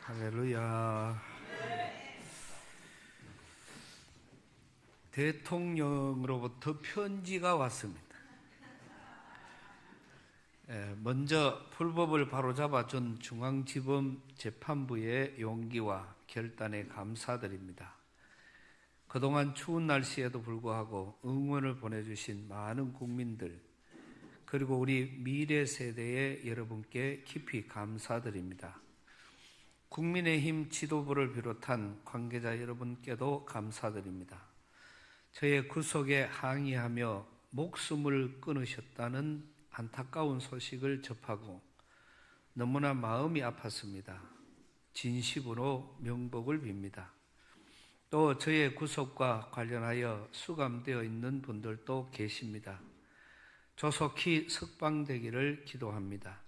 할렐루야. 대통령으로부터 편지가 왔습니다. 먼저 불법을 바로잡아준 중앙지법 재판부의 용기와 결단에 감사드립니다. 그동안 추운 날씨에도 불구하고 응원을 보내주신 많은 국민들, 그리고 우리 미래 세대의 여러분께 깊이 감사드립니다. 국민의힘 지도부를 비롯한 관계자 여러분께도 감사드립니다. 저의 구속에 항의하며 목숨을 끊으셨다는 안타까운 소식을 접하고 너무나 마음이 아팠습니다. 진심으로 명복을 빕니다. 또 저의 구속과 관련하여 수감되어 있는 분들도 계십니다. 조속히 석방되기를 기도합니다.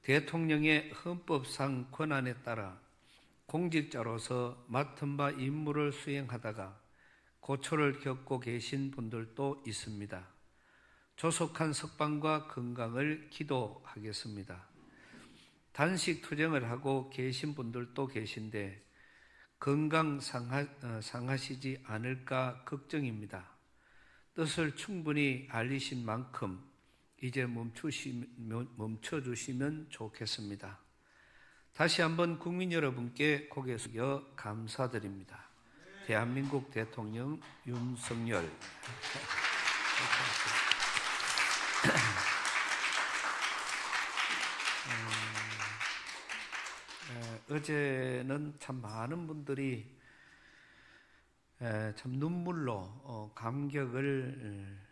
대통령의 헌법상 권한에 따라 공직자로서 맡은 바 임무를 수행하다가 고초를 겪고 계신 분들도 있습니다. 조속한 석방과 건강을 기도하겠습니다. 단식 투쟁을 하고 계신 분들도 계신데 건강 상하시지 않을까 걱정입니다. 뜻을 충분히 알리신 만큼 이제 멈춰주시면 좋겠습니다. 다시 한번 국민 여러분께 고개 숙여 감사드립니다. 대한민국 대통령 윤석열. 어제는 참 많은 분들이 참 눈물로 감격을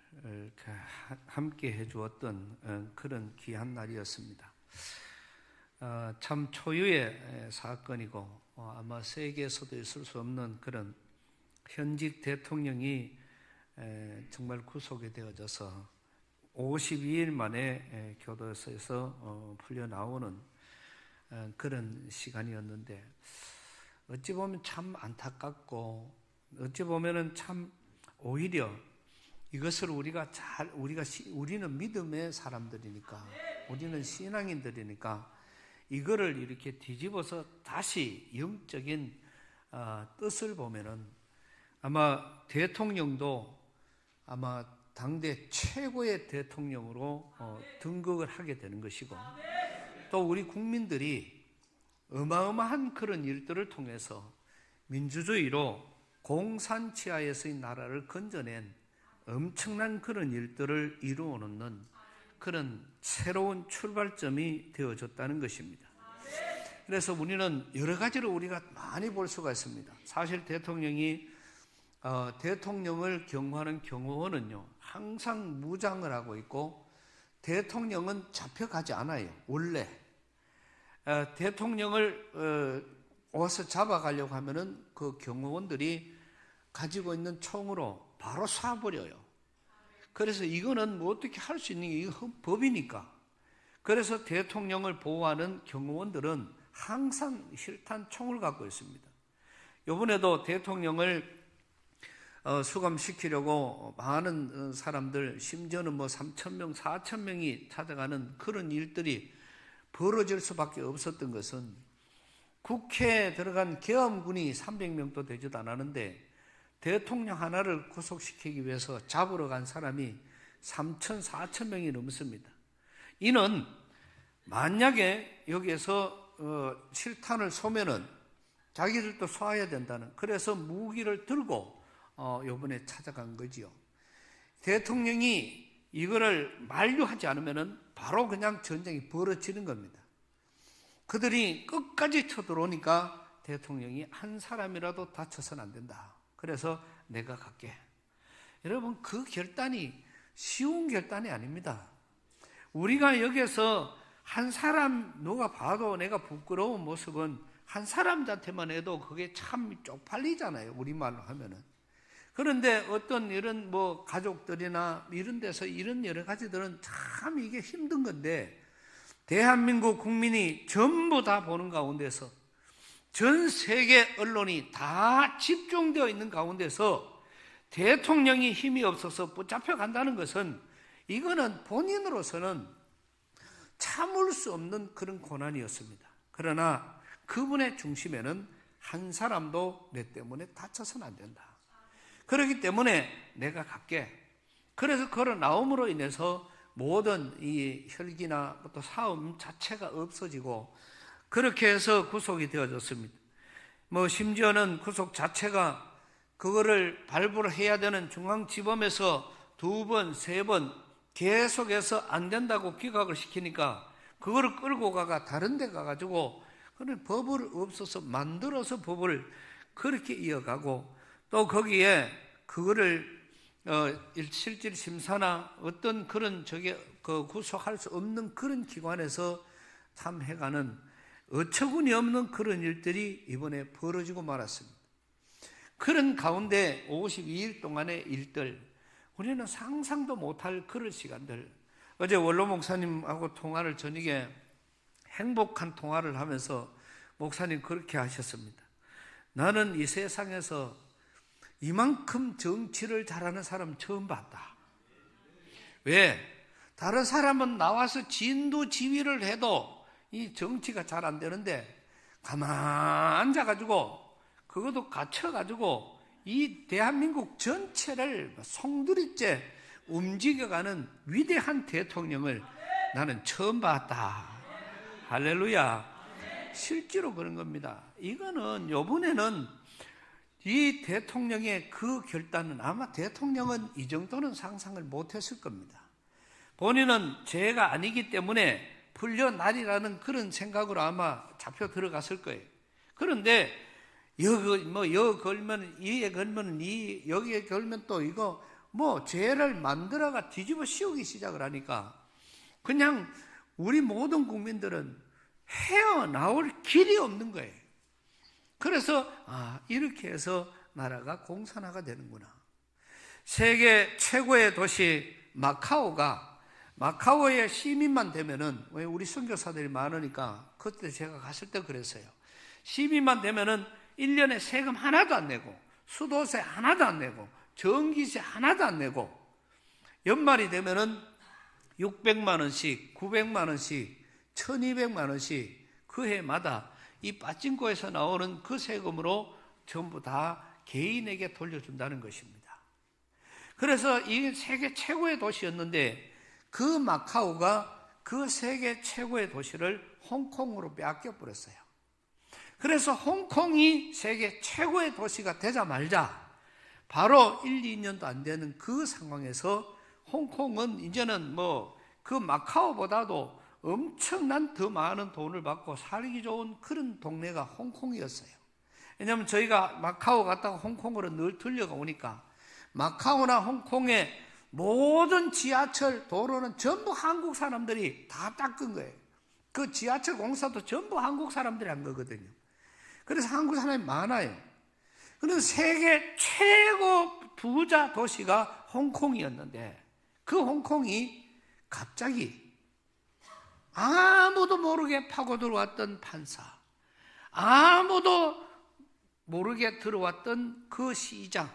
함께 해주었던 그런 귀한 날이었습니다. 참 초유의 사건이고 아마 세계에서도 있을 수 없는 그런 현직 대통령이 정말 구속이 되어져서 52일 만에 교도소에서 풀려나오는 그런 시간이었는데 어찌 보면 참 안타깝고 어찌 보면은 참 오히려 이것을 우리는 믿음의 사람들이니까 우리는 신앙인들이니까 이거를 이렇게 뒤집어서 다시 영적인 뜻을 보면은 아마 대통령도 아마 당대 최고의 대통령으로 등극을 하게 되는 것이고 또 우리 국민들이 어마어마한 그런 일들을 통해서 민주주의로 공산치하에서의 나라를 건져낸 엄청난 그런 일들을 이루어 놓는 그런 새로운 출발점이 되어졌다는 것입니다. 그래서 우리는 여러 가지로 우리가 많이 볼 수가 있습니다. 사실 대통령을 경호하는 경호원은요 항상 무장을 하고 있고 대통령은 잡혀가지 않아요. 원래 대통령을 와서 잡아가려고 하면은 그 경호원들이 가지고 있는 총으로 바로 쏴버려요. 그래서 이거는 뭐 어떻게 할 수 있는 게 이거 법이니까. 그래서 대통령을 보호하는 경호원들은 항상 실탄 총을 갖고 있습니다. 이번에도 대통령을 수감시키려고 많은 사람들, 심지어는 뭐 3,000명, 4,000명이 찾아가는 그런 일들이 벌어질 수밖에 없었던 것은 국회에 들어간 계엄군이 300명도 되지도 않았는데 대통령 하나를 구속시키기 위해서 잡으러 간 사람이 3,000, 4,000명이 넘습니다. 이는 만약에 여기에서 실탄을 쏘면은 자기들도 쏴야 된다는, 그래서 무기를 들고 이번에 찾아간 거지요. 대통령이 이거를 만류하지 않으면은 바로 그냥 전쟁이 벌어지는 겁니다. 그들이 끝까지 쳐들어오니까 대통령이 한 사람이라도 다쳐서는 안 된다. 그래서 내가 갈게. 여러분, 그 결단이 쉬운 결단이 아닙니다. 우리가 여기서 한 사람 누가 봐도 내가 부끄러운 모습은 한 사람한테만 해도 그게 참 쪽팔리잖아요. 우리말로 하면은. 그런데 어떤 이런 뭐 가족들이나 이런 데서 이런 여러 가지들은 참 이게 힘든 건데 대한민국 국민이 전부 다 보는 가운데서 전 세계 언론이 다 집중되어 있는 가운데서 대통령이 힘이 없어서 붙잡혀 간다는 것은 이거는 본인으로서는 참을 수 없는 그런 고난이었습니다. 그러나 그분의 중심에는 한 사람도 내 때문에 다쳐서는 안 된다. 그렇기 때문에 내가 갈게. 그래서 걸어 나옴으로 인해서 모든 이 혈기나 또 싸움 자체가 없어지고 그렇게 해서 구속이 되어졌습니다. 심지어는 구속 자체가 그거를 발부를 해야 되는 중앙지검에서 2번, 3번 계속해서 안 된다고 기각을 시키니까 그거를 끌고 가가 다른 데 가가지고 그런 법을 없어서 만들어서 법을 그렇게 이어가고 또 거기에 그거를 실질 심사나 어떤 그런 구속할 수 없는 그런 기관에서 참 해가는 어처구니 없는 그런 일들이 이번에 벌어지고 말았습니다. 그런 가운데 52일 동안의 일들, 우리는 상상도 못할 그런 시간들. 어제 원로 목사님하고 통화를 저녁에 행복한 통화를 하면서 목사님 그렇게 하셨습니다. 나는 이 세상에서 이만큼 정치를 잘하는 사람 처음 봤다. 왜? 다른 사람은 나와서 진두지휘를 해도 이 정치가 잘 안 되는데 가만 앉아가지고 그것도 갇혀가지고 이 대한민국 전체를 송두리째 움직여가는 위대한 대통령을 나는 처음 봤다. 할렐루야. 실제로 그런 겁니다. 이거는 요번에는 이 대통령의 그 결단은 아마 대통령은 이 정도는 상상을 못했을 겁니다. 본인은 죄가 아니기 때문에 풀려나리라는 그런 생각으로 아마 잡혀 들어갔을 거예요. 그런데 여 걸면 이에 걸면 여기에 걸면 또 이거 죄를 만들어가 뒤집어 씌우기 시작을 하니까 그냥 우리 모든 국민들은 헤어나올 길이 없는 거예요. 그래서 이렇게 해서 나라가 공산화가 되는구나. 세계 최고의 도시 마카오의 시민만 되면은, 왜 우리 선교사들이 많으니까 그때 제가 갔을 때 그랬어요. 시민만 되면은 1년에 세금 하나도 안 내고 수도세 하나도 안 내고 전기세 하나도 안 내고 연말이 되면은 600만 원씩 900만 원씩 1200만 원씩 그 해마다 이 빠찡코에서 나오는 그 세금으로 전부 다 개인에게 돌려준다는 것입니다. 그래서 이게 세계 최고의 도시였는데 그 마카오가 그 세계 최고의 도시를 홍콩으로 빼앗겨버렸어요. 그래서 홍콩이 세계 최고의 도시가 되자마자 바로 1, 2년도 안 되는 그 상황에서 홍콩은 이제는 그 마카오보다도 엄청난 더 많은 돈을 받고 살기 좋은 그런 동네가 홍콩이었어요. 왜냐하면 저희가 마카오 갔다가 홍콩으로 늘 들려가 오니까 마카오나 홍콩의 모든 지하철 도로는 전부 한국 사람들이 다 닦은 거예요. 그 지하철 공사도 전부 한국 사람들이 한 거거든요. 그래서 한국 사람이 많아요. 그래서 세계 최고 부자 도시가 홍콩이었는데 그 홍콩이 갑자기 아무도 모르게 파고 들어왔던 판사, 아무도 모르게 들어왔던 그 시장,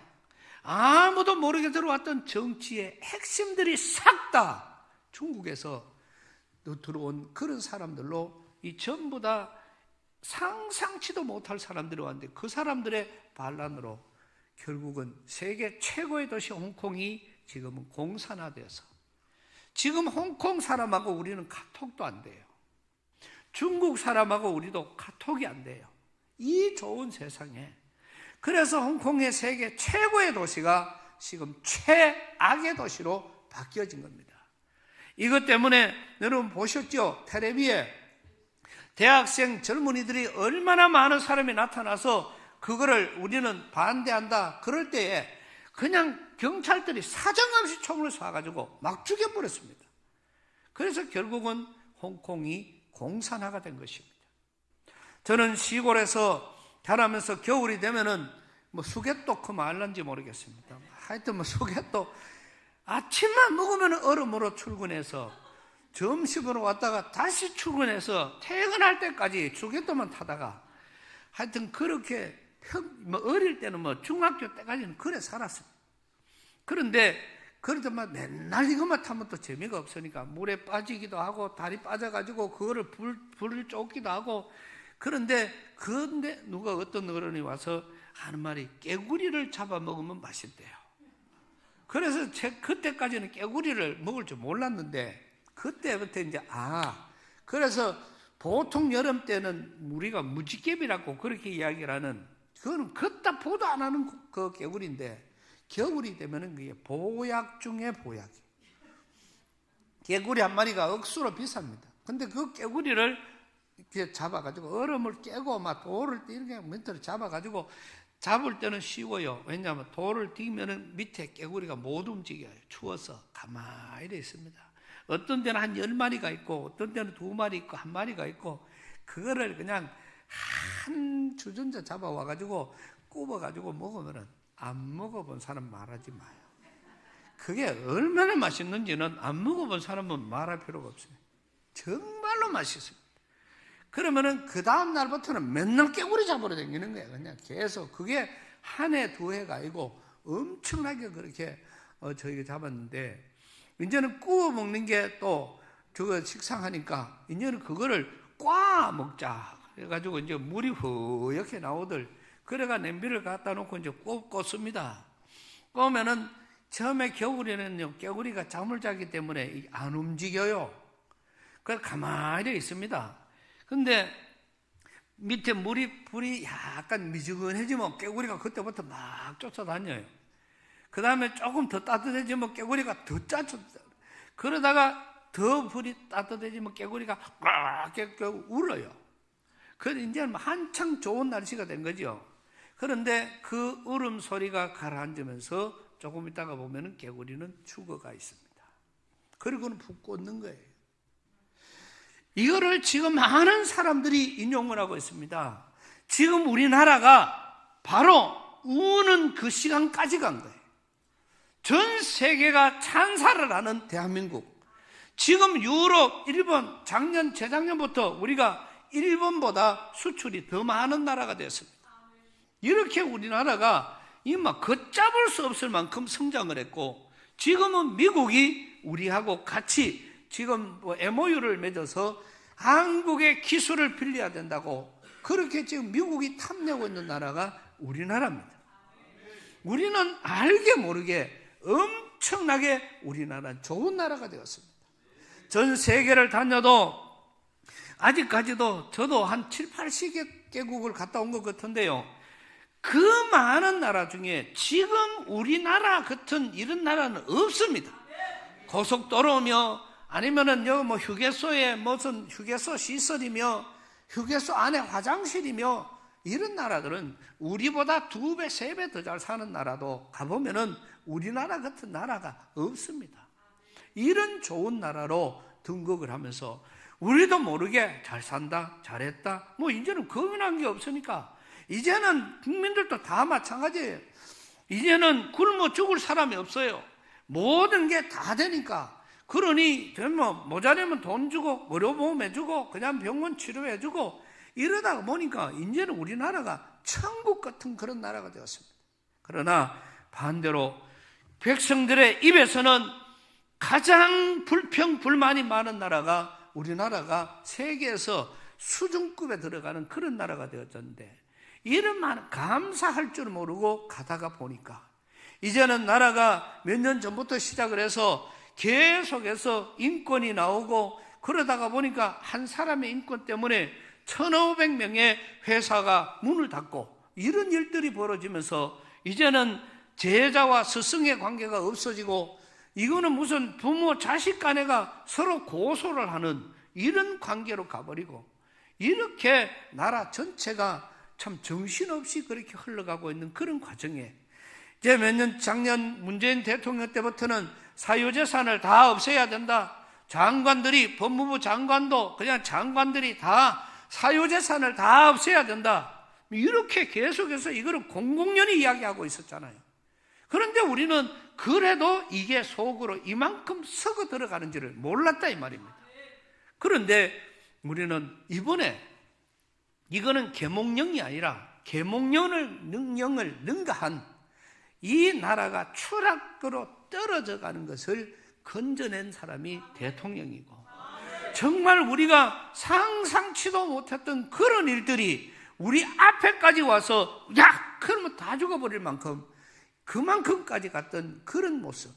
아무도 모르게 들어왔던 정치의 핵심들이 싹 다 중국에서 들어온 그런 사람들로 이 전부 다 상상치도 못할 사람들이 왔는데 그 사람들의 반란으로 결국은 세계 최고의 도시 홍콩이 지금은 공산화되어서 지금 홍콩 사람하고 우리는 카톡도 안 돼요. 중국 사람하고 우리도 카톡이 안 돼요. 이 좋은 세상에. 그래서 홍콩의 세계 최고의 도시가 지금 최악의 도시로 바뀌어진 겁니다. 이것 때문에 여러분 보셨죠? 텔레비에 대학생 젊은이들이 얼마나 많은 사람이 나타나서 그거를 우리는 반대한다. 그럴 때에 그냥 경찰들이 사정없이 총을 쏴가지고 막 죽여버렸습니다. 그래서 결국은 홍콩이 공산화가 된 것입니다. 저는 시골에서 자라면서 겨울이 되면은 수개또 그 말란지 모르겠습니다. 하여튼 수개또 아침만 먹으면 얼음으로 출근해서 점심으로 왔다가 다시 출근해서 퇴근할 때까지 수개또만 타다가 하여튼 그렇게 어릴 때는 중학교 때까지는 그래 살았습니다. 그런데 그러더만 맨날 이것만 타면 또 재미가 없으니까 물에 빠지기도 하고 다리 빠져가지고 그거를 불을 쫓기도 하고. 그런데 누가 어떤 어른이 와서 하는 말이 깨구리를 잡아먹으면 맛있대요. 그래서 그때까지는 깨구리를 먹을 줄 몰랐는데 그때부터 이제 그래서 보통 여름 때는 우리가 무지개비라고 그렇게 이야기를 하는, 그거는 걷다 보도 안 하는 그 개구리인데 겨울이 되면은 그게 보약 중에 보약이에요. 개구리 한 마리가 억수로 비쌉니다. 근데 그 개구리를 이렇게 잡아가지고 얼음을 깨고 막 돌을 이렇게 밑으로 잡아가지고 잡을 때는 쉬워요. 왜냐하면 돌을 띄면은 밑에 개구리가 못 움직여요. 추워서 가만히 있습니다. 어떤 데는 한 10마리가 있고 어떤 데는 2마리 있고 1마리가 있고, 그거를 그냥 한 주전자 잡아와가지고 굽어가지고 먹으면은 안 먹어본 사람 말하지 마요. 그게 얼마나 맛있는지는 안 먹어본 사람은 말할 필요가 없어요. 정말로 맛있습니다. 그러면은 그 다음 날부터는 맨날 깨구리 잡으러 다니는 거예요. 그냥 계속. 그게 한 해, 2해가 아니고 엄청나게 그렇게 저희가 잡았는데, 이제는 구워 먹는 게 또 저거 식상하니까 이제는 그거를 꽈 먹자. 그래가지고 이제 물이 허옇게 나오들, 그래가 냄비를 갖다 놓고 이제 꽂습니다. 꽂으면은 처음에 겨울에는요, 깨구리가 잠을 자기 때문에 안 움직여요. 그래서 가만히 있습니다. 근데 밑에 불이 약간 미지근해지면 깨구리가 그때부터 막 쫓아다녀요. 그 다음에 조금 더 따뜻해지면 깨구리가 더 그러다가 더 불이 따뜻해지면 깨구리가 꽉 울어요. 그래서 이제는 한창 좋은 날씨가 된 거죠. 그런데 그 울음 소리가 가라앉으면서 조금 있다가 보면은 개구리는 죽어가 있습니다. 그리고는 푹 꽂는 거예요. 이거를 지금 많은 사람들이 인용을 하고 있습니다. 지금 우리나라가 바로 우는 그 시간까지 간 거예요. 전 세계가 찬사를 하는 대한민국. 지금 유럽, 일본, 재작년부터 우리가 일본보다 수출이 더 많은 나라가 됐습니다. 이렇게 우리나라가 이마 걷잡을 수 없을 만큼 성장을 했고, 지금은 미국이 우리하고 같이 지금 MOU를 맺어서 한국의 기술을 빌려야 된다고 그렇게 지금 미국이 탐내고 있는 나라가 우리나라입니다. 우리는 알게 모르게 엄청나게 우리나라는 좋은 나라가 되었습니다. 전 세계를 다녀도 아직까지도 저도 한 7, 80개국을 갔다 온 것 같은데요, 그 많은 나라 중에 지금 우리나라 같은 이런 나라는 없습니다. 고속도로며 아니면은 여기 휴게소에 무슨 휴게소 시설이며 휴게소 안에 화장실이며 이런 나라들은 우리보다 2배, 3배 더 잘 사는 나라도 가보면은 우리나라 같은 나라가 없습니다. 이런 좋은 나라로 등극을 하면서 우리도 모르게 잘 산다, 잘했다, 이제는 겁난 게 없으니까 이제는 국민들도 다 마찬가지예요. 이제는 굶어 죽을 사람이 없어요. 모든 게 다 되니까. 그러니 모자라면 돈 주고 의료보험 해주고 그냥 병원 치료해주고 이러다가 보니까 이제는 우리나라가 천국 같은 그런 나라가 되었습니다. 그러나 반대로 백성들의 입에서는 가장 불평불만이 많은 나라가 우리나라가 세계에서 수준급에 들어가는 그런 나라가 되었는데, 이런 감사할 줄 모르고 가다가 보니까 이제는 나라가 몇 년 전부터 시작을 해서 계속해서 인권이 나오고, 그러다가 보니까 한 사람의 인권 때문에 1,500명의 회사가 문을 닫고 이런 일들이 벌어지면서 이제는 제자와 스승의 관계가 없어지고, 이거는 무슨 부모 자식 간에가 서로 고소를 하는 이런 관계로 가버리고, 이렇게 나라 전체가 참 정신없이 그렇게 흘러가고 있는 그런 과정에 이제 작년 문재인 대통령 때부터는 사유재산을 다 없애야 된다. 장관들이, 법무부 장관도 그냥 장관들이 다 사유재산을 다 없애야 된다. 이렇게 계속해서 이거를 공공연히 이야기하고 있었잖아요. 그런데 우리는 그래도 이게 속으로 이만큼 썩어 들어가는지를 몰랐다 이 말입니다. 그런데 우리는 이번에 이거는 계몽령이 아니라 계몽령을 능가한 이 나라가 추락으로 떨어져 가는 것을 건져낸 사람이 대통령이고, 정말 우리가 상상치도 못했던 그런 일들이 우리 앞에까지 와서 야! 그러면 다 죽어버릴 만큼 그만큼까지 갔던 그런 모습,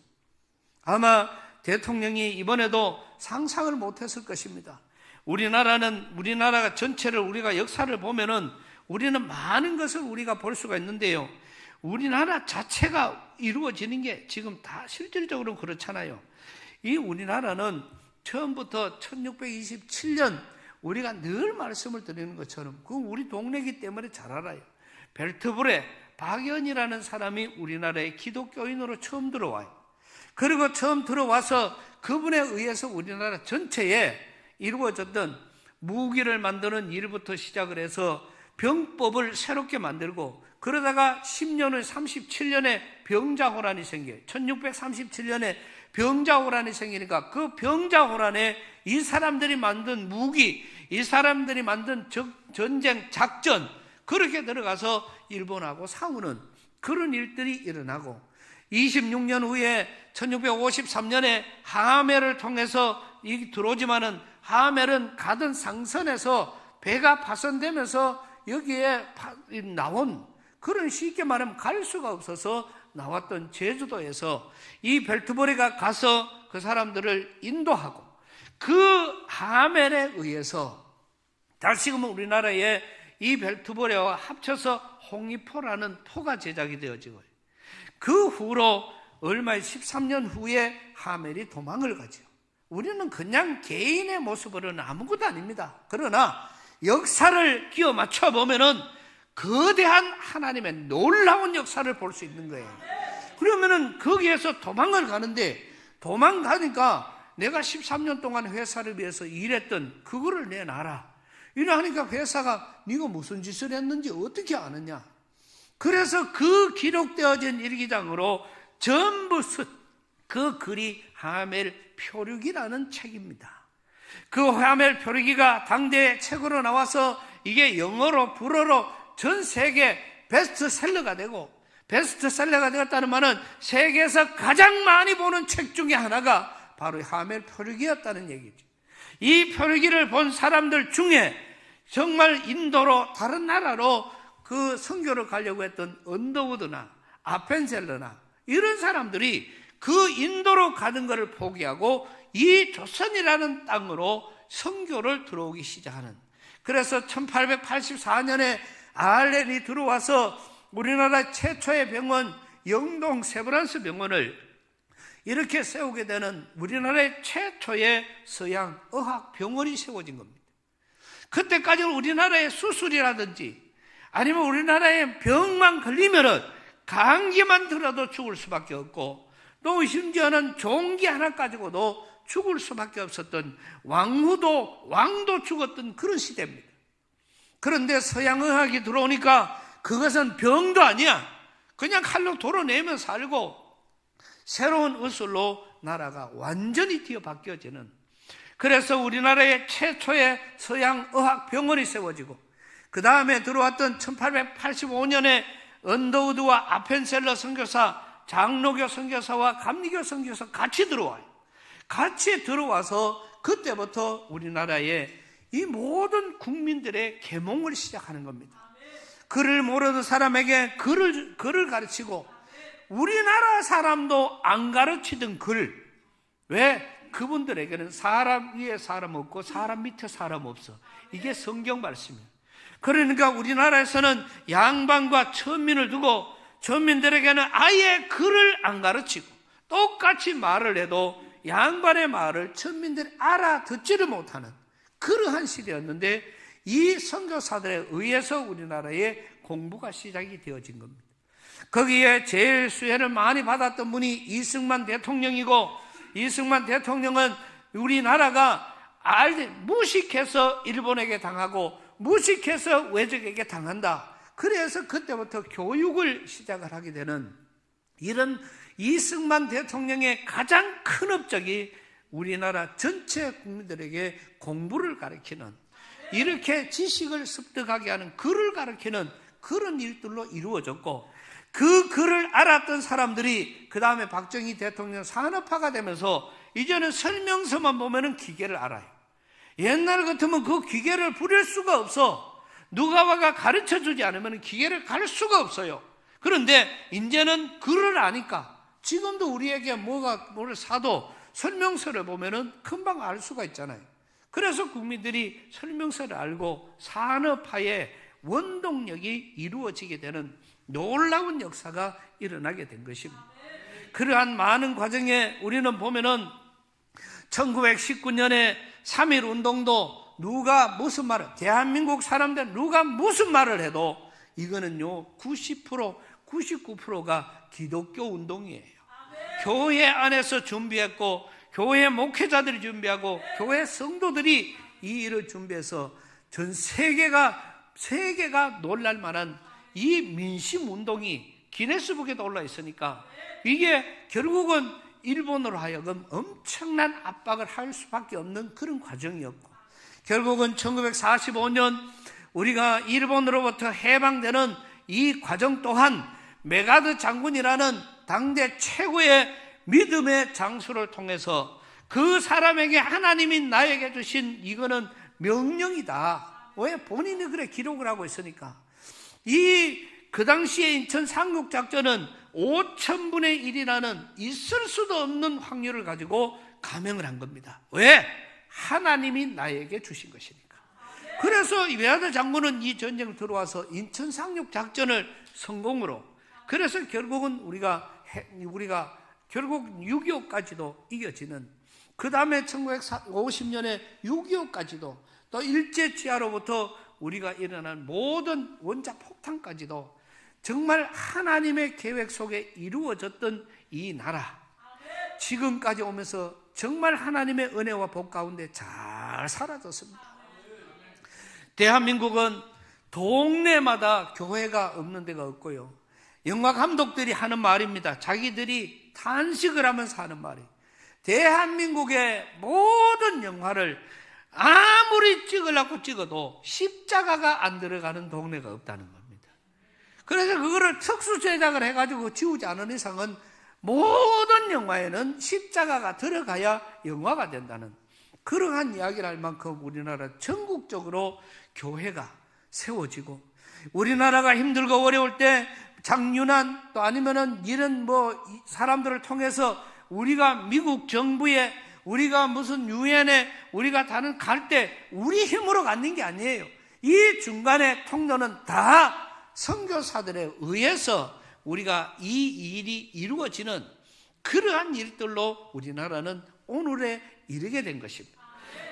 아마 대통령이 이번에도 상상을 못했을 것입니다. 우리나라가 전체를 우리가 역사를 보면은 우리는 많은 것을 우리가 볼 수가 있는데요, 우리나라 자체가 이루어지는 게 지금 다 실질적으로 그렇잖아요. 이 우리나라는 처음부터 1627년 우리가 늘 말씀을 드리는 것처럼, 그 우리 동네이기 때문에 잘 알아요. 벨트브레 박연이라는 사람이 우리나라에 기독교인으로 처음 들어와요. 그리고 처음 들어와서 그분에 의해서 우리나라 전체에 이루어졌던 무기를 만드는 일부터 시작을 해서 병법을 새롭게 만들고, 그러다가 10년 후 37년에 병자호란이 생겨요. 1637년에 병자호란이 생기니까 그 병자호란에 이 사람들이 만든 무기, 이 사람들이 만든 전쟁 작전, 그렇게 들어가서 일본하고 싸우는 그런 일들이 일어나고, 26년 후에 1653년에 하멜을 통해서 들어오지만은 하멜은 가던 상선에서 배가 파손되면서 여기에 나온, 그런 쉽게 말하면 갈 수가 없어서 나왔던 제주도에서 이 벨트브레가 가서 그 사람들을 인도하고, 그 하멜에 의해서 다시금 우리나라에 이 벨트브레와 합쳐서 홍리포라는 포가 제작이 되어지고요. 그 후로 얼마 13년 후에 하멜이 도망을 가죠. 우리는 그냥 개인의 모습으로는 아무것도 아닙니다. 그러나 역사를 끼워 맞춰 보면은 거대한 하나님의 놀라운 역사를 볼 수 있는 거예요. 그러면은 거기에서 도망을 가는데, 도망가니까 내가 13년 동안 회사를 위해서 일했던 그거를 내놔라. 이러니까 회사가 네가 무슨 짓을 했는지 어떻게 아느냐. 그래서 그 기록되어진 일기장으로 전부 그 글이 하멜 표류기라는 책입니다. 그 하멜 표류기가 당대의 책으로 나와서 이게 영어로 불어로 전 세계 베스트셀러가 되고, 베스트셀러가 되었다는 말은 세계에서 가장 많이 보는 책 중에 하나가 바로 하멜 표류기였다는 얘기죠. 이 표류기를 본 사람들 중에 정말 인도로, 다른 나라로 그 선교를 가려고 했던 언더우드나 아펜셀러나 이런 사람들이 그 인도로 가는 것을 포기하고 이 조선이라는 땅으로 선교를 들어오기 시작하는, 그래서 1884년에 알렌이 들어와서 우리나라 최초의 병원 영동 세브란스 병원을 이렇게 세우게 되는 우리나라의 최초의 서양 의학 병원이 세워진 겁니다. 그때까지는 우리나라의 수술이라든지 아니면 우리나라에 병만 걸리면은 감기만 들어도 죽을 수밖에 없고, 또 심지어는 종기 하나 가지고도 죽을 수밖에 없었던 왕도 죽었던 그런 시대입니다. 그런데 서양의학이 들어오니까 그것은 병도 아니야. 그냥 칼로 도려내면 살고, 새로운 의술로 나라가 완전히 뒤바뀌어지는, 그래서 우리나라의 최초의 서양의학 병원이 세워지고, 그 다음에 들어왔던 1885년에 언더우드와 아펜셀러 선교사, 장로교 선교사와 감리교 선교사 같이 들어와요. 같이 들어와서 그때부터 우리나라에 이 모든 국민들의 계몽을 시작하는 겁니다. 글을 모르는 사람에게 글을 가르치고, 우리나라 사람도 안 가르치던 글, 왜? 그분들에게는 사람 위에 사람 없고 사람 밑에 사람 없어. 이게 성경 말씀이에요. 그러니까 우리나라에서는 양반과 천민을 두고 천민들에게는 아예 글을 안 가르치고, 똑같이 말을 해도 양반의 말을 천민들이 알아듣지를 못하는 그러한 시대였는데, 이 선교사들에 의해서 우리나라에 공부가 시작이 되어진 겁니다. 거기에 제일 수혜를 많이 받았던 분이 이승만 대통령이고, 이승만 대통령은 우리나라가 무식해서 일본에게 당하고 무식해서 외적에게 당한다. 그래서 그때부터 교육을 시작을 하게 되는, 이런 이승만 대통령의 가장 큰 업적이 우리나라 전체 국민들에게 공부를 가르치는, 이렇게 지식을 습득하게 하는, 글을 가르치는 그런 일들로 이루어졌고, 그 글을 알았던 사람들이 그 다음에 박정희 대통령 산업화가 되면서 이제는 설명서만 보면은 기계를 알아요. 옛날 같으면 그 기계를 부릴 수가 없어. 누가 와가 가르쳐 주지 않으면 기계를 갈 수가 없어요. 그런데 이제는 글을 아니까 지금도 우리에게 뭐를 사도 설명서를 보면은 금방 알 수가 있잖아요. 그래서 국민들이 설명서를 알고 산업화의 원동력이 이루어지게 되는 놀라운 역사가 일어나게 된 것입니다. 그러한 많은 과정에 우리는 보면은 1919년에 3.1 운동도 누가 무슨 말을, 대한민국 사람들 누가 무슨 말을 해도 이거는요 90%, 99%가 기독교 운동이에요. 교회 안에서 준비했고 교회 목회자들이 준비하고 교회 성도들이 이 일을 준비해서 전 세계가 놀랄 만한 이 민심 운동이 기네스북에도 올라 있으니까 이게 결국은 일본으로 하여금 엄청난 압박을 할 수밖에 없는 그런 과정이었고, 결국은 1945년 우리가 일본으로부터 해방되는 이 과정 또한 메가드 장군이라는 당대 최고의 믿음의 장수를 통해서 그 사람에게 하나님이 나에게 주신 이거는 명령이다. 왜? 본인이 그래 기록을 하고 있으니까. 그 당시에 인천 상륙작전은 5,000분의 1이라는 있을 수도 없는 확률을 가지고 감행을 한 겁니다. 왜? 하나님이 나에게 주신 것이니까. 그래서 메가드 장군은 이 전쟁 들어와서 인천 상륙작전을 성공으로, 그래서 결국은 우리가 결국 6.25까지도 이겨지는, 그 다음에 1950년에 6.25까지도 또 일제치하로부터 우리가 일어난 모든 원자 폭탄까지도 정말 하나님의 계획 속에 이루어졌던 이 나라, 지금까지 오면서 정말 하나님의 은혜와 복 가운데 잘 사라졌습니다. 대한민국은 동네마다 교회가 없는 데가 없고요. 영화 감독들이 하는 말입니다. 자기들이 탄식을 하면서 하는 말이, 대한민국의 모든 영화를 아무리 찍으려고 찍어도 십자가가 안 들어가는 동네가 없다는 겁니다. 그래서 그거를 특수 제작을 해가지고 지우지 않은 이상은 모든 영화에는 십자가가 들어가야 영화가 된다는 그러한 이야기를 할 만큼 우리나라 전국적으로 교회가 세워지고, 우리나라가 힘들고 어려울 때 장윤환 또 아니면은 이런 사람들을 통해서 우리가 미국 정부에, 우리가 무슨 유엔에 우리가 다른 갈 때 우리 힘으로 갖는 게 아니에요. 이 중간에 통로는 다 선교사들에 의해서 우리가 이 일이 이루어지는 그러한 일들로 우리나라는 오늘에 이르게 된 것입니다.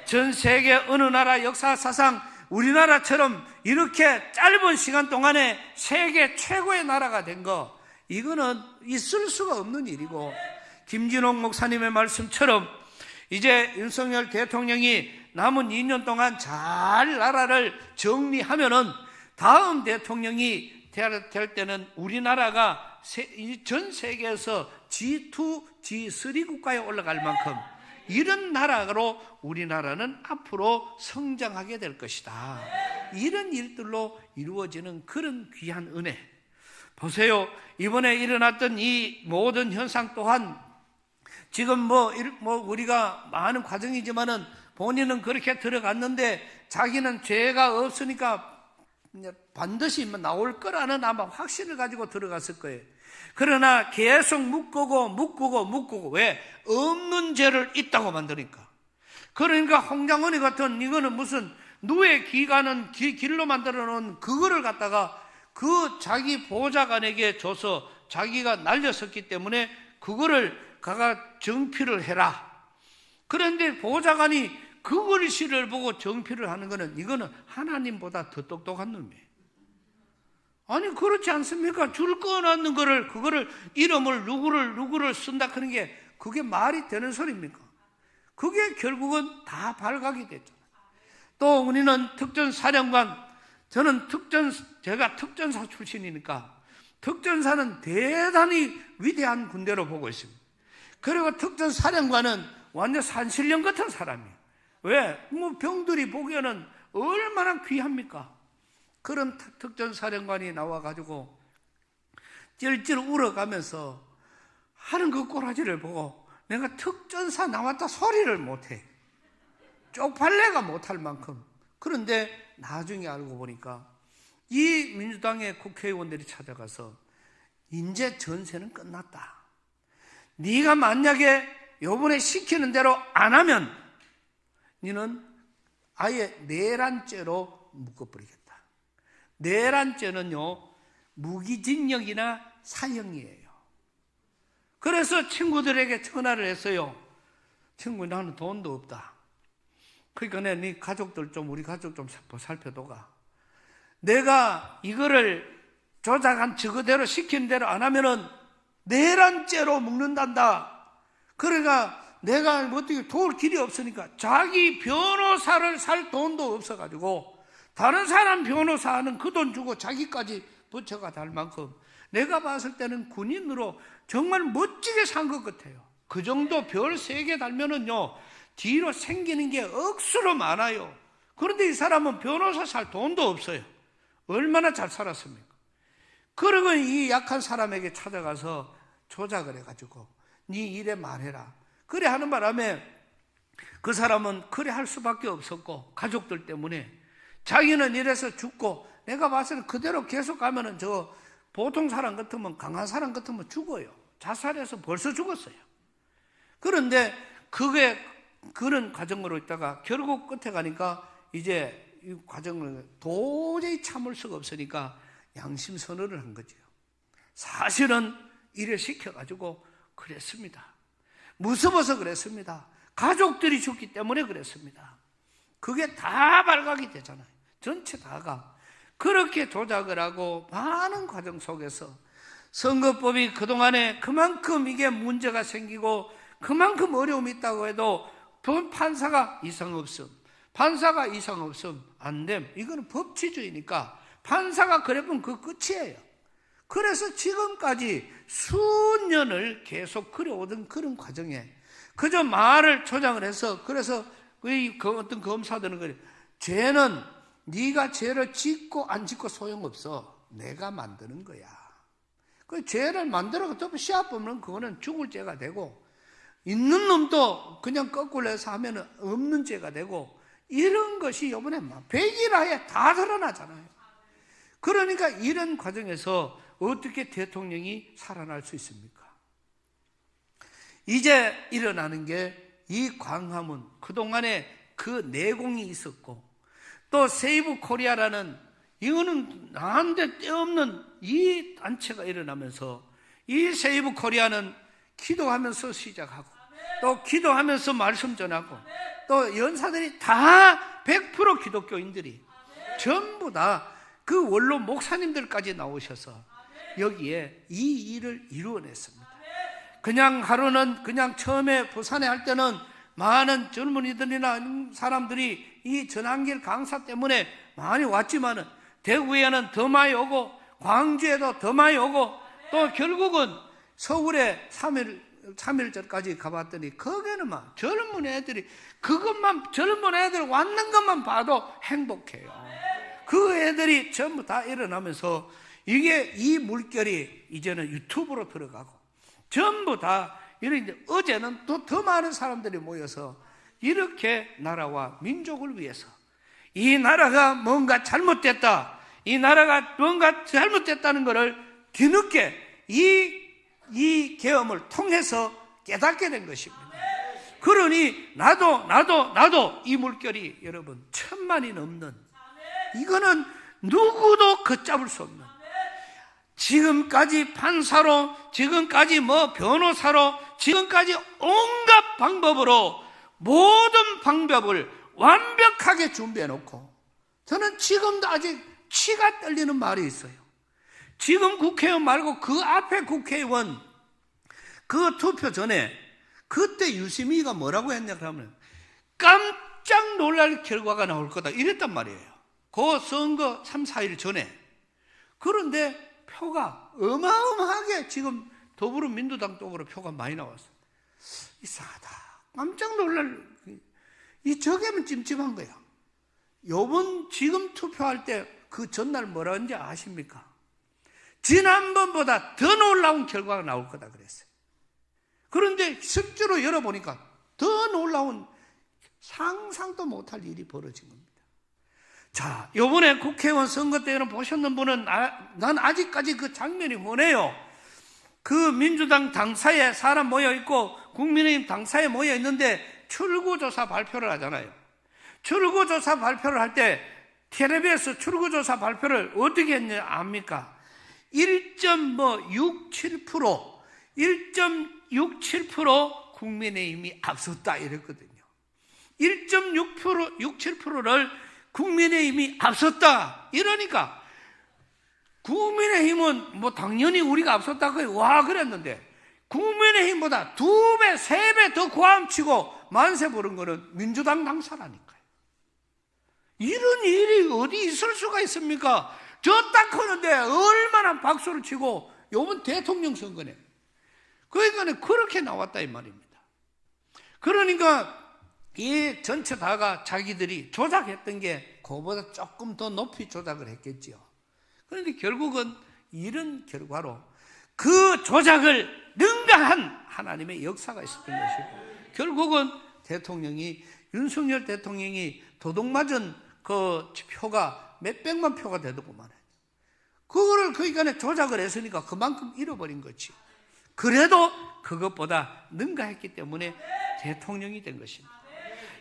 전 세계 어느 나라 역사사상 우리나라처럼 이렇게 짧은 시간 동안에 세계 최고의 나라가 된 거, 이거는 있을 수가 없는 일이고, 김진홍 목사님의 말씀처럼 이제 윤석열 대통령이 남은 2년 동안 잘 나라를 정리하면은 다음 대통령이 될 때는 우리나라가 전 세계에서 G2, G3 국가에 올라갈 만큼 이런 나라로 우리나라는 앞으로 성장하게 될 것이다. 이런 일들로 이루어지는 그런 귀한 은혜. 보세요. 이번에 일어났던 이 모든 현상 또한 지금 우리가 많은 과정이지만은 본인은 그렇게 들어갔는데 자기는 죄가 없으니까 반드시 나올 거라는 아마 확신을 가지고 들어갔을 거예요. 그러나 계속 묶고 왜? 없는 죄를 있다고 만드니까. 그러니까 홍장원이 같은 이거는 무슨 누에 기가는 길로 만들어 놓은 그거를 갖다가 그 자기 보좌관에게 줘서 자기가 날렸었기 때문에 그거를 가가 정피를 해라. 그런데 보좌관이 그 글씨를 보고 정피를 하는 거는 이거는 하나님보다 더 똑똑한 놈이에요. 아니 그렇지 않습니까? 줄 꺼놨는 거를 그거를 이름을 누구를 쓴다 하는 게 그게 말이 되는 소리입니까? 그게 결국은 다 발각이 됐잖아요. 또 우리는 특전사령관, 제가 특전사 출신이니까 특전사는 대단히 위대한 군대로 보고 있습니다. 그리고 특전사령관은 완전 산신령 같은 사람이에요. 왜? 병들이 보기에는 얼마나 귀합니까? 그런 특전사령관이 나와가지고 찔찔 울어가면서 하는 그 꼬라지를 보고 내가 특전사 나왔다 소리를 못해. 쪽팔래가 못할 만큼. 그런데 나중에 알고 보니까 이 민주당의 국회의원들이 찾아가서 이제 전세는 끝났다. 네가 만약에 요번에 시키는 대로 안 하면 너는 아예 내란죄로 묶어버리겠다. 내란죄는요, 무기징역이나 사형이에요. 그래서 친구들에게 전화를 했어요. 친구, 나는 돈도 없다. 그러니까 네 가족들 좀, 우리 가족 좀 살펴둬가. 내가 이거를 조작한 저거대로 시킨 대로 안 하면은 내란죄로 묶는단다. 그러니까 내가 어떻게 도울 길이 없으니까 자기 변호사를 살 돈도 없어가지고 다른 사람 변호사 하는 그 돈 주고 자기까지 붙여가 달 만큼 내가 봤을 때는 군인으로 정말 멋지게 산 것 같아요. 그 정도 별 3개 달면은요, 뒤로 생기는 게 억수로 많아요. 그런데 이 사람은 변호사 살 돈도 없어요. 얼마나 잘 살았습니까? 그러고 이 약한 사람에게 찾아가서 조작을 해가지고 네 일에 말해라. 그래 하는 바람에 그 사람은 그래 할 수밖에 없었고, 가족들 때문에 자기는 이래서 죽고, 내가 봤을 때 그대로 계속 가면은 저 보통 사람 같으면, 강한 사람 같으면 죽어요. 자살해서 벌써 죽었어요. 그런데 그게 그런 과정으로 있다가 결국 끝에 가니까 이제 이 과정을 도저히 참을 수가 없으니까 양심 선언을 한 거죠. 사실은 일을 시켜가지고 그랬습니다. 무서워서 그랬습니다. 가족들이 죽기 때문에 그랬습니다. 그게 다 발각이 되잖아요. 전체 다가. 그렇게 조작을 하고 많은 과정 속에서 선거법이 그동안에 그만큼 이게 문제가 생기고 그만큼 어려움이 있다고 해도 판사가 이상 없음, 판사가 이상 없음, 안 됨. 이거는 법치주의니까 판사가 그래보면 그 끝이에요. 그래서 지금까지 수년을 계속 그려오던 그런 과정에 그저 말을 조장을 해서, 그래서 어떤 검사들은 그래, 죄는 네가 죄를 짓고 안 짓고 소용없어. 내가 만드는 거야. 그 죄를 만들어서 또 시합 보면 그거는 죽을 죄가 되고, 있는 놈도 그냥 거꾸로 해서 하면 없는 죄가 되고, 이런 것이 이번에 막 100일하에 다 드러나잖아요. 그러니까 이런 과정에서 어떻게 대통령이 살아날 수 있습니까? 이제 일어나는 게 이 광화문, 그동안에 그 내공이 있었고, 또 세이브 코리아라는, 이거는 나한테 떼없는 이 단체가 일어나면서, 이 세이브 코리아는 기도하면서 시작하고, 또 기도하면서 말씀 전하고, 또 연사들이 다 100% 기독교인들이 전부 다 그 원로 목사님들까지 나오셔서 여기에 이 일을 이루어냈습니다. 그냥 하루는, 그냥 처음에 부산에 할 때는 많은 젊은이들이나 사람들이 이 전환길 강사 때문에 많이 왔지만은 대구에는 더 많이 오고 광주에도 더 많이 오고, 또 결국은 서울에 3일절까지 가봤더니 거기는 막 젊은 애들이, 그것만, 젊은 애들 왔는 것만 봐도 행복해요. 그 애들이 전부 다 일어나면서 이게, 이 물결이 이제는 유튜브로 들어가고 전부 다 이런, 어제는 또 더 많은 사람들이 모여서 이렇게 나라와 민족을 위해서, 이 나라가 뭔가 잘못됐다, 이 나라가 뭔가 잘못됐다는 것을 뒤늦게 이 계엄을 통해서 깨닫게 된 것입니다. 그러니 나도 이 물결이 여러분 1000만이 넘는, 이거는 누구도 걷잡을 수 없는, 지금까지 판사로, 지금까지 변호사로, 지금까지 온갖 방법으로 모든 방법을 완벽하게 준비해 놓고, 저는 지금도 아직 치가 떨리는 말이 있어요. 지금 국회의원 말고 그 앞에 국회의원, 그 투표 전에 그때 유시민이가 뭐라고 했냐 그러면 깜짝 놀랄 결과가 나올 거다 이랬단 말이에요. 그 선거 3, 4일 전에. 그런데 표가 어마어마하게 지금 더불어민주당 쪽으로 표가 많이 나왔어. 이상하다. 깜짝 놀랄, 저게면 찜찜한 거야. 지금 투표할 때 그 전날 뭐라 했는지 아십니까? 지난번보다 더 놀라운 결과가 나올 거다 그랬어요. 그런데 실제로 열어보니까 더 놀라운 상상도 못할 일이 벌어진 겁니다. 자, 이번에 국회의원 선거 때는 보셨는 분은 난 아직까지 그 장면이 흔해요. 그 민주당 당사에 사람 모여있고 국민의힘 당사에 모여있는데 출구조사 발표를 하잖아요. 출구조사 발표를 할 때 텔레비에서 출구조사 발표를 어떻게 했냐 압니까? 1.67% 국민의힘이 앞섰다 이랬거든요. 1.67%를 국민의힘이 앞섰다 이러니까 국민의힘은 뭐 당연히 우리가 앞섰다고 와 그랬는데 국민의힘보다 2배, 3배 더 고함치고 만세 부른 거는 민주당 당사라니까요. 이런 일이 어디 있을 수가 있습니까? 저 딱 하는데 얼마나 박수를 치고 요번 대통령 선거네. 그러니까 그렇게 나왔다 이 말입니다. 그러니까 이 전체 다가 자기들이 조작했던 게 그거보다 조금 더 높이 조작을 했겠지요. 그런데 결국은 이런 결과로 그 조작을 능가한 하나님의 역사가 있었던 것이고 결국은 대통령이 윤석열 대통령이 도둑맞은 그 표가 몇백만 표가 되더구만. 그거를 그러니까 조작을 했으니까 그만큼 잃어버린 거지. 그래도 그것보다 능가했기 때문에 대통령이 된 것입니다.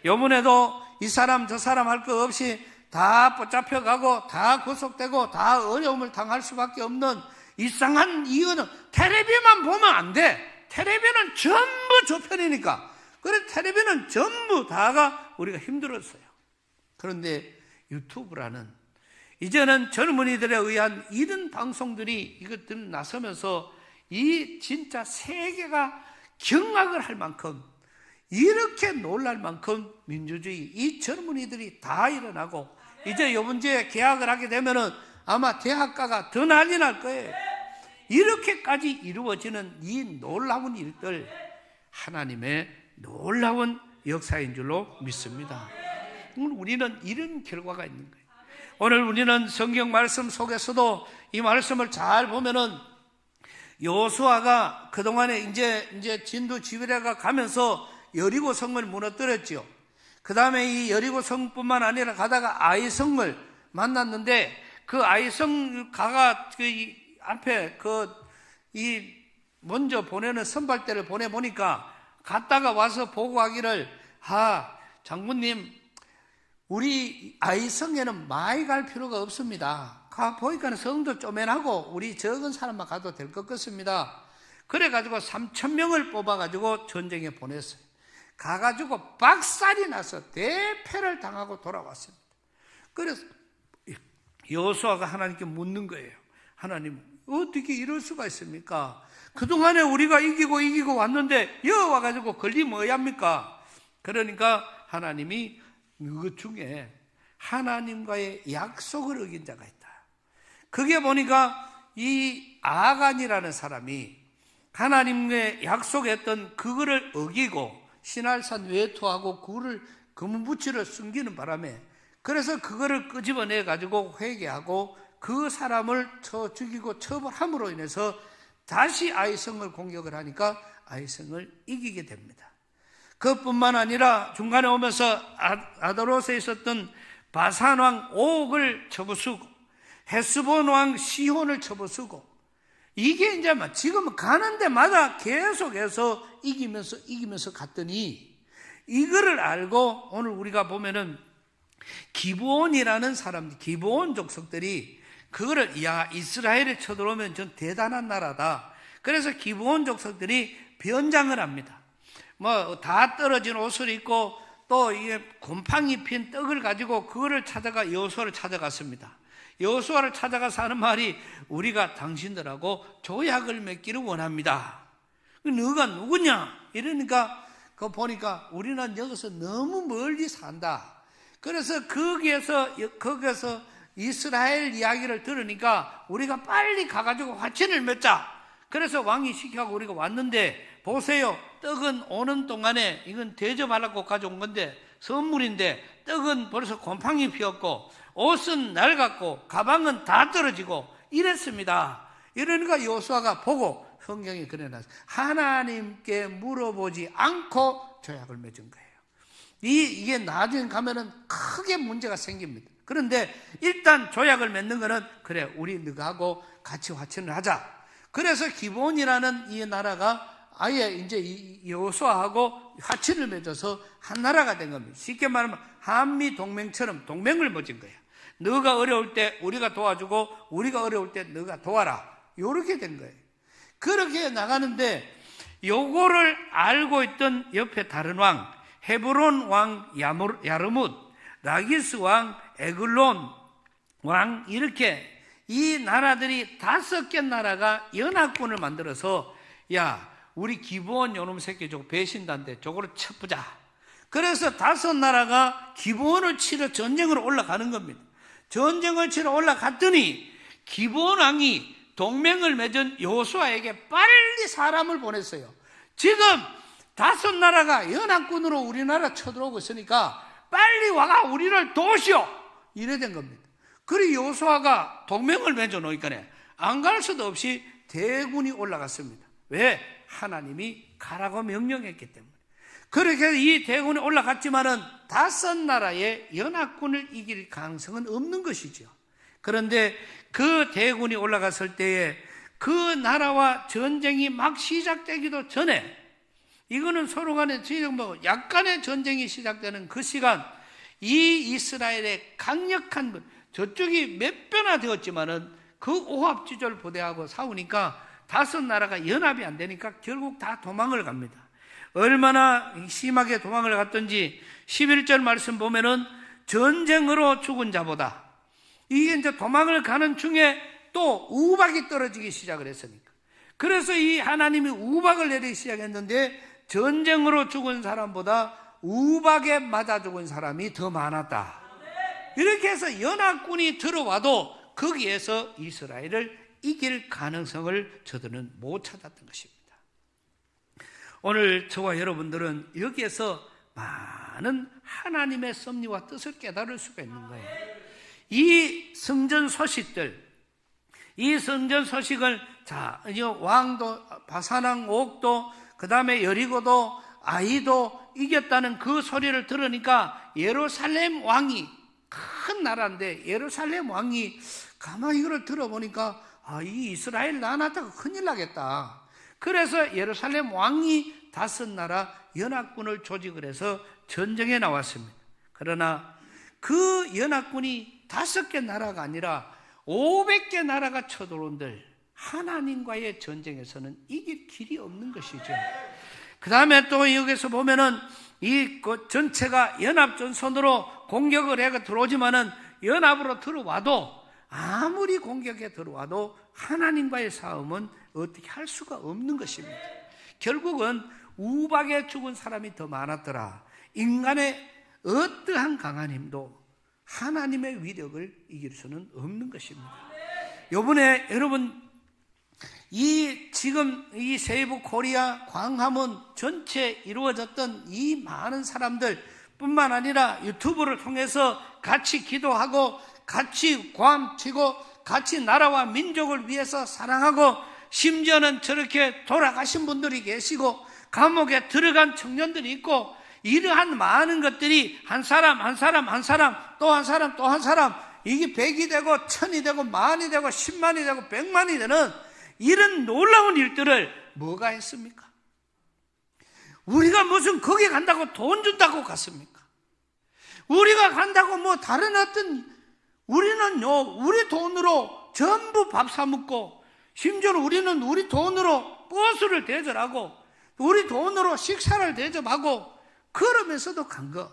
요번에도 이 사람 저 사람 할 거 없이 다 붙잡혀가고 다 구속되고 다 어려움을 당할 수밖에 없는 이상한 이유는 텔레비만 보면 안 돼. 텔레비는 전부 조편이니까. 그래 텔레비는 전부 다가 우리가 힘들었어요. 그런데 유튜브라는 이제는 젊은이들에 의한 이런 방송들이 이것들 나서면서 이 진짜 세계가 경악을 할 만큼 이렇게 놀랄 만큼 민주주의 이 젊은이들이 다 일어나고 이제 이번 주에 개학을 하게 되면은 아마 대학가가 더 난리 날 거예요. 이렇게까지 이루어지는 이 놀라운 일들 하나님의 놀라운 역사인 줄로 믿습니다. 우리는 이런 결과가 있는 거예요. 오늘 우리는 성경 말씀 속에서도 이 말씀을 잘 보면은 여호수아가 그동안에 이제 진두 지휘대가 가면서 여리고 성을 무너뜨렸지요. 그 다음에 이 여리고 성뿐만 아니라 가다가 아이성을 만났는데 그 아이성 가가 그 앞에 먼저 보내는 선발대를 보내보니까 갔다가 와서 보고하기를 장군님 우리 아이성에는 많이 갈 필요가 없습니다. 가 보니까 성도 쪼맨하고 우리 적은 사람만 가도 될 것 같습니다. 그래가지고 3,000명을 뽑아가지고 전쟁에 보냈어요. 가가지고 박살이 나서 대패를 당하고 돌아왔습니다. 그래서 여호수아가 하나님께 묻는 거예요. 하나님 어떻게 이럴 수가 있습니까? 그동안에 우리가 이기고 왔는데 여기 와가지고 걸리면 어야합니까? 그러니까 하나님이 그 중에 하나님과의 약속을 어긴 자가 있다. 그게 보니까 이 아간이라는 사람이 하나님의 약속했던 그거를 어기고 신할산 외투하고 그거를 금은부치를 숨기는 바람에 그래서 그거를 끄집어내 가지고 회개하고 그 사람을 죽이고 처벌함으로 인해서 다시 아이성을 공격을 하니까 아이성을 이기게 됩니다. 그뿐만 아니라 중간에 오면서 아다롯에 있었던 바산 왕 옥을 쳐부수고 헤스본 왕 시혼을 쳐부수고 이게 이제 지금 가는 데마다 계속해서 이기면서 갔더니 이거를 알고 오늘 우리가 보면은 기브온이라는 사람들, 기브온 족속들이 그거를 이스라엘에 쳐들어오면 전 대단한 나라다. 그래서 기브온 족속들이 변장을 합니다. 다 떨어진 옷을 입고 또 이게 곰팡이 핀 떡을 가지고 그거를 찾아가 여호수아를 찾아갔습니다. 여호수아를 찾아가서 하는 말이 우리가 당신들하고 조약을 맺기를 원합니다. 너가 누구냐? 이러니까 그거 보니까 우리는 여기서 너무 멀리 산다. 그래서 거기에서 이스라엘 이야기를 들으니까 우리가 빨리 가가지고 화친을 맺자. 그래서 왕이 시켜가고 우리가 왔는데 보세요. 떡은 오는 동안에 이건 대접하려고 가져온 건데 선물인데 떡은 벌써 곰팡이 피었고 옷은 낡았고 가방은 다 떨어지고 이랬습니다. 이러니까 여호수아가 보고 성경에 그래놨어요. 하나님께 물어보지 않고 조약을 맺은 거예요. 이게 나중에 가면은 크게 문제가 생깁니다. 그런데 일단 조약을 맺는 거는 그래 우리 너하고 같이 화친을 하자. 그래서 기브온이라는 이 나라가 아예 이제 여호수아하고 화친을 맺어서 한 나라가 된 겁니다. 쉽게 말하면 한미 동맹처럼 동맹을 맺은 거예요. 너가 어려울 때 우리가 도와주고 우리가 어려울 때 너가 도와라. 이렇게 된 거예요. 그렇게 나가는데 요거를 알고 있던 옆에 다른 왕 헤브론 왕 야르뭇, 라기스 왕 에글론 왕 이렇게 이 나라들이 5개 나라가 연합군을 만들어서 야 우리 기브온 요놈 새끼 저거 배신단데 저거를 첩보자. 그래서 5 나라가 기브온을 치러 전쟁으로 올라가는 겁니다. 전쟁을 치러 올라갔더니 기브온 왕이 동맹을 맺은 여호수아에게 빨리 사람을 보냈어요. 지금 5 나라가 연합군으로 우리나라 쳐들어오고 있으니까 빨리 와가 우리를 도우시오. 이래 된 겁니다. 그리고 여호수아가 동맹을 맺어 놓으니까 안 갈 수도 없이 대군이 올라갔습니다. 왜? 하나님이 가라고 명령했기 때문에. 그렇게 이 대군이 올라갔지만은 5 나라의 연합군을 이길 가능성은 없는 것이죠. 그런데 그 대군이 올라갔을 때에 그 나라와 전쟁이 막 시작되기도 전에 이거는 서로 간에 약간의 전쟁이 시작되는 그 시간 이 이스라엘의 강력한 저쪽이 몇 배나 되었지만은 그 오합지졸 부대하고 싸우니까 5 나라가 연합이 안 되니까 결국 다 도망을 갑니다. 얼마나 심하게 도망을 갔던지 11절 말씀 보면은 전쟁으로 죽은 자보다 이게 이제 도망을 가는 중에 또 우박이 떨어지기 시작을 했으니까. 그래서 이 하나님이 우박을 내리기 시작했는데 전쟁으로 죽은 사람보다 우박에 맞아 죽은 사람이 더 많았다. 이렇게 해서 연합군이 들어와도 거기에서 이스라엘을 이길 가능성을 저들은 못 찾았던 것입니다. 오늘 저와 여러분들은 여기에서 많은 하나님의 섭리와 뜻을 깨달을 수가 있는 거예요. 이 성전 소식들, 이 성전 소식을 이제 왕도 바산왕 옥도 그 다음에 여리고도 아이도 이겼다는 그 소리를 들으니까 예루살렘 왕이 큰 나라인데 예루살렘 왕이 가만히 이걸 들어보니까 이 이스라엘 나놨다가 큰일 나겠다. 그래서 예루살렘 왕이 5 나라 연합군을 조직을 해서 전쟁에 나왔습니다. 그러나 그 연합군이 5개 나라가 아니라 500개 나라가 쳐들어온들 하나님과의 전쟁에서는 이길 길이 없는 것이죠. 그 다음에 또 여기서 보면은 이 전체가 연합전선으로 공격을 해가 들어오지만은 연합으로 들어와도 아무리 공격에 들어와도 하나님과의 싸움은 어떻게 할 수가 없는 것입니다. 결국은 우박에 죽은 사람이 더 많았더라. 인간의 어떠한 강한 힘도 하나님의 위력을 이길 수는 없는 것입니다. 이번에 여러분 지금 이 세이브 코리아 광화문 전체 이루어졌던 이 많은 사람들 뿐만 아니라 유튜브를 통해서 같이 기도하고 같이 고함치고 같이 나라와 민족을 위해서 사랑하고 심지어는 저렇게 돌아가신 분들이 계시고 감옥에 들어간 청년들이 있고 이러한 많은 것들이 한 사람 또 한 사람 이게 100이 되고 1000이 되고 만이 되고 10만이 되고 100만이 되는 이런 놀라운 일들을 뭐가 했습니까? 우리가 무슨 거기 간다고 돈 준다고 갔습니까? 우리가 간다고 뭐 다른 우리는요 우리 돈으로 전부 밥 사 먹고 심지어 우리는 우리 돈으로 버스를 대절하고 우리 돈으로 식사를 대접하고 그러면서도 간 거.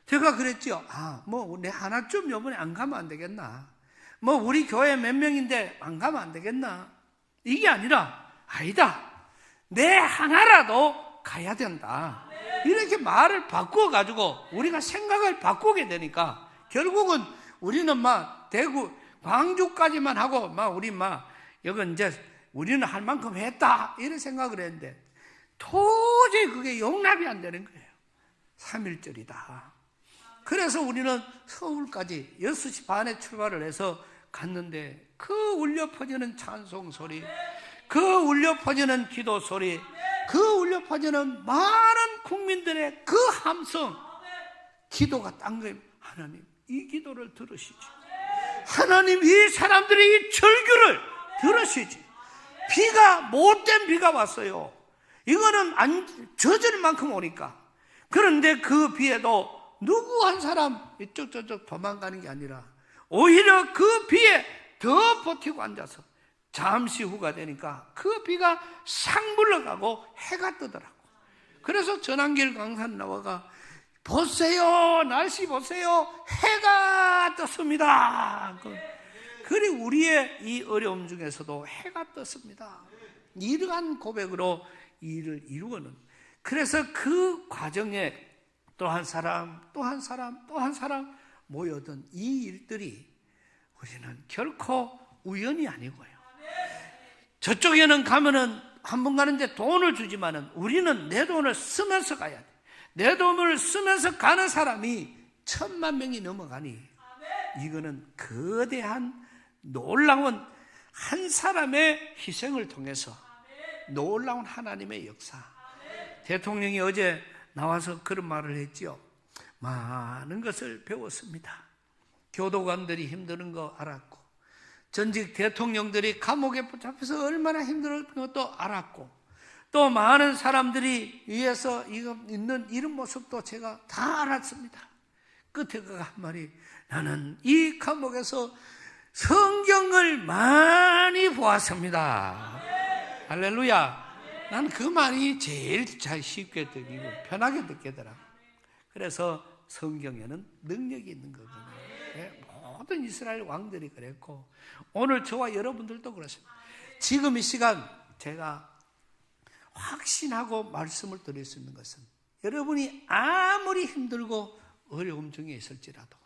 제가 그랬죠. 뭐 내 하나쯤 요번에 안 가면 안 되겠나? 뭐 우리 교회 몇 명인데 안 가면 안 되겠나? 이게 아니라 아니다. 내 하나라도 가야 된다. 이렇게 말을 바꿔가지고 우리가 생각을 바꾸게 되니까 결국은 우리는 막 대구, 광주까지만 하고 여기 이제 우리는 할 만큼 했다. 이런 생각을 했는데 도저히 그게 용납이 안 되는 거예요. 3.1절이다. 그래서 우리는 서울까지 6시 반에 출발을 해서 갔는데 그 울려 퍼지는 찬송 소리, 그 울려 퍼지는 기도 소리, 그 울려 퍼지는 많은 국민들의 그 함성, 기도가 딴 거예요. 하나님, 이 기도를 들으시지. 하나님, 이 사람들의 이 절규를 들으시지. 비가, 못된 비가 왔어요. 이거는 젖을 만큼 오니까. 그런데 그 비에도 누구 한 사람 이쪽 저쪽 도망가는 게 아니라 오히려 그 비에 더 버티고 앉아서 잠시 후가 되니까 그 비가 싹 물러가고 해가 뜨더라고. 그래서 전한길 강산 나와가 보세요, 날씨 보세요, 해가 떴습니다. 그리 우리의 이 어려움 중에서도 해가 떴습니다. 이러한 고백으로 일을 이루어는, 그래서 그 과정에 또 한 사람, 또 한 사람, 또 한 사람 모여든 이 일들이 우리는 결코 우연이 아니고요. 저쪽에는 가면은 한 번 가는데 돈을 주지만은 우리는 내 돈을 쓰면서 가야 돼. 내 돈을 쓰면서 가는 사람이 10,000명이 넘어가니 이거는 거대한 놀라운 한 사람의 희생을 통해서 놀라운 하나님의 역사. 대통령이 어제 나와서 그런 말을 했지요. 많은 것을 배웠습니다. 교도관들이 힘드는 거 알았고, 전직 대통령들이 감옥에 붙잡혀서 얼마나 힘들었던 것도 알았고, 또 많은 사람들이 위에서 있는 이런 모습도 제가 다 알았습니다. 끝에 그가 한 말이, 나는 이 감옥에서 성경을 많이 보았습니다. 할렐루야. 난 그 말이 제일 잘 쉽게 듣기고 편하게 듣게더라. 그래서 성경에는 능력이 있는 거거든요. 모든 이스라엘 왕들이 그랬고 오늘 저와 여러분들도 그렇습니다. 지금 이 시간 제가 확신하고 말씀을 드릴 수 있는 것은 여러분이 아무리 힘들고 어려움 중에 있을지라도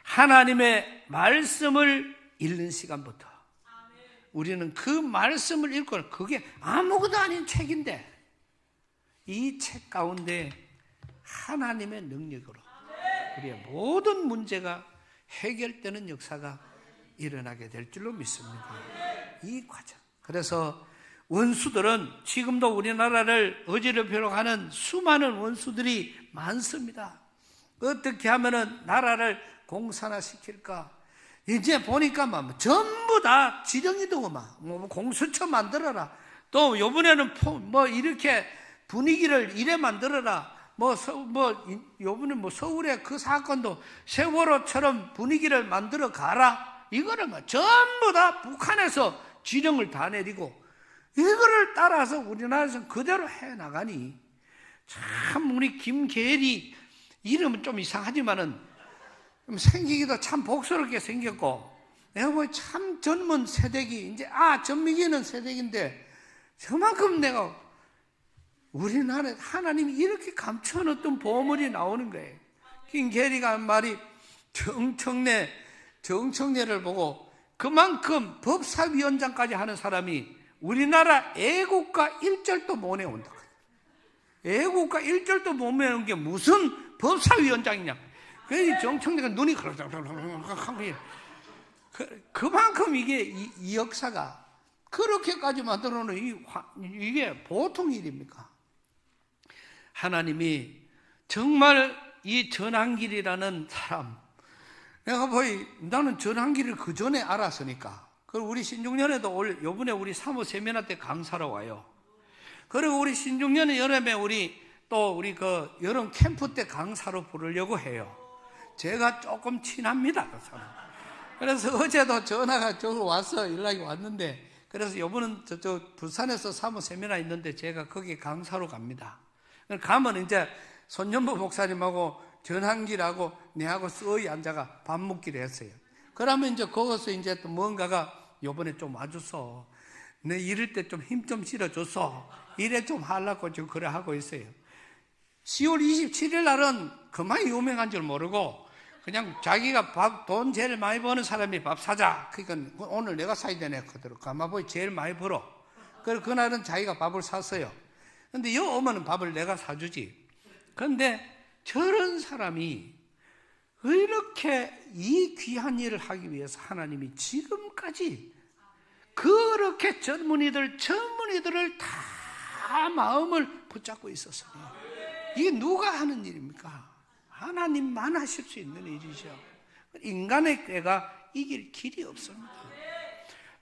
하나님의 말씀을 읽는 시간부터 우리는 그 말씀을 읽고, 그게 아무것도 아닌 책인데 이 책 가운데 하나님의 능력으로 우리의 모든 문제가 해결되는 역사가 일어나게 될 줄로 믿습니다. 이 과정. 그래서 원수들은 지금도 우리나라를 어지럽히려고 하는 수많은 원수들이 많습니다. 어떻게 하면은 나라를 공산화시킬까? 이제 보니까 막 전부 다 지령이더고 막 공수처 만들어라. 또 요번에는 뭐 이렇게 분위기를 이래 만들어라. 요번에 서울의 그 사건도 세월호처럼 분위기를 만들어 가라. 이거를 막 전부 다 북한에서 지령을 다 내리고 이거를 따라서 우리나라에서 그대로 해 나가니 참 우리 김계리 이름은 좀 이상하지만은 생기기도 참 복스럽게 생겼고, 내가 뭐 참 젊은 세대기, 이제 전미기는 세대기인데 저만큼 내가 우리나라에 하나님이 이렇게 감춰놓던 보물이 나오는 거예요. 김계리가 한 말이 정청래를 보고 그만큼 법사위원장까지 하는 사람이 우리나라 애국가 1절도 못 내온다. 애국가 1절도 못 내는 게 무슨 법사위원장이냐. 그래서 정청래가 눈이 그만큼 이 역사가 그렇게까지 만들어놓은 이게 보통 일입니까? 하나님이 정말 이 전한길이라는 사람, 내가 나는 전한길을 그 전에 알았으니까. 그리고 우리 신중년에도 요번에 우리 사모 세미나 때 강사로 와요. 그리고 우리 신중년에 여름에 우리 그 여름 캠프 때 강사로 부르려고 해요. 제가 조금 친합니다, 그 사람. 그래서 어제도 전화가 저기 와서 연락이 왔는데, 그래서 요번은 저쪽 부산에서 사모 세미나 있는데 제가 거기 강사로 갑니다. 가면 이제 손연보 목사님하고 전한길하고 내하고 서희 앉아가 밥 먹기로 했어요. 그러면 이제 거기서 이제 또 뭔가가 요번에 좀 와줬어. 내 이럴 때 좀 힘 좀 실어줬어. 이래 좀 하려고 지금 그래 하고 있어요. 10월 27일 날은 그만 유명한 줄 모르고 그냥 자기가 돈 제일 많이 버는 사람이 밥 사자. 그러니까 오늘 내가 사야 되네. 그대로 가마보이 제일 많이 벌어. 그래서 그날은 자기가 밥을 샀어요. 근데 여 오면은 밥을 내가 사주지. 그런데 저런 사람이 이렇게 이 귀한 일을 하기 위해서 하나님이 지금까지 그렇게 전문의들을 다 마음을 붙잡고 있었으니 이게 누가 하는 일입니까? 하나님만 하실 수 있는 일이죠. 인간의 꾀가 이길 길이 없습니다.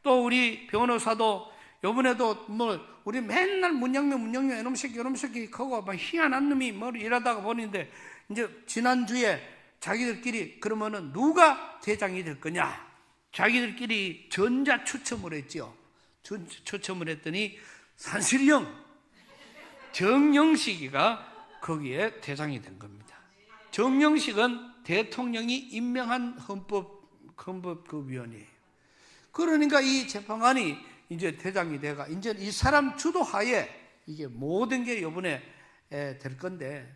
또 우리 변호사도 요번에도 우리 맨날 문영명 이놈 새끼 하고 막 희한한 놈이 일하다가 보는데 이제 지난주에 자기들끼리 그러면은 누가 대장이 될 거냐? 자기들끼리 전자 추첨을 했죠. 추첨을 했더니 산신령 정영식이가 거기에 대장이 된 겁니다. 정영식은 대통령이 임명한 헌법위원이에요. 그러니까 이 재판관이 이제 대장이 돼가 이제 이 사람 주도하에 이게 모든 게 이번에 될 건데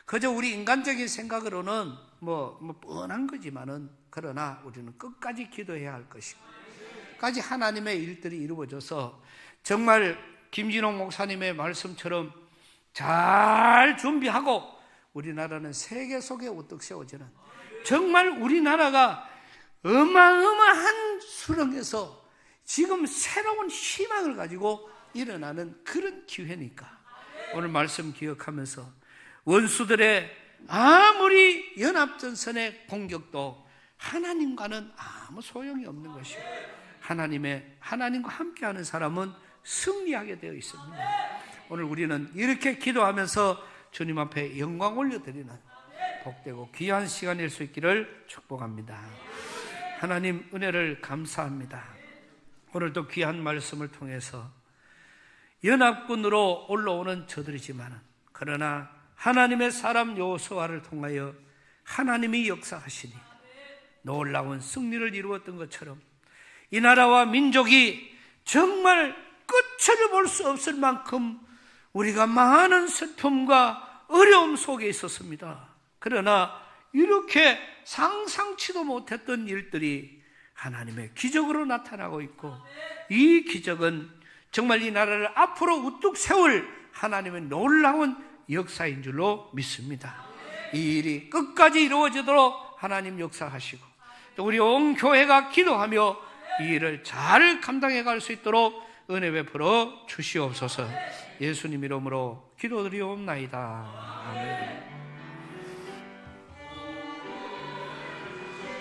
그저 우리 인간적인 생각으로는 뭐 뻔한 거지만은 그러나 우리는 끝까지 기도해야 할 것이고 끝까지 하나님의 일들이 이루어져서 정말 김진홍 목사님의 말씀처럼 잘 준비하고 우리나라는 세계 속에 우뚝 세워지는 정말 우리나라가 어마어마한 수렁에서 지금 새로운 희망을 가지고 일어나는 그런 기회니까 오늘 말씀 기억하면서 원수들의 아무리 연합전선의 공격도 하나님과는 아무 소용이 없는 것이요 하나님과 함께하는 사람은 승리하게 되어 있습니다. 오늘 우리는 이렇게 기도하면서 주님 앞에 영광 올려드리는 복되고 귀한 시간일 수 있기를 축복합니다. 하나님 은혜를 감사합니다. 오늘도 귀한 말씀을 통해서 연합군으로 올라오는 저들이지만 그러나 하나님의 사람 여호수아를 통하여 하나님이 역사하시니 놀라운 승리를 이루었던 것처럼 이 나라와 민족이 정말 끝을 볼 수 없을 만큼 우리가 많은 슬픔과 어려움 속에 있었습니다. 그러나 이렇게 상상치도 못했던 일들이 하나님의 기적으로 나타나고 있고 이 기적은 정말 이 나라를 앞으로 우뚝 세울 하나님의 놀라운 역사인 줄로 믿습니다. 이 일이 끝까지 이루어지도록 하나님 역사하시고 또 우리 온 교회가 기도하며 이 일을 잘 감당해 갈 수 있도록 은혜 베풀어 주시옵소서. 예수님 이름으로 기도드리옵나이다. 아멘.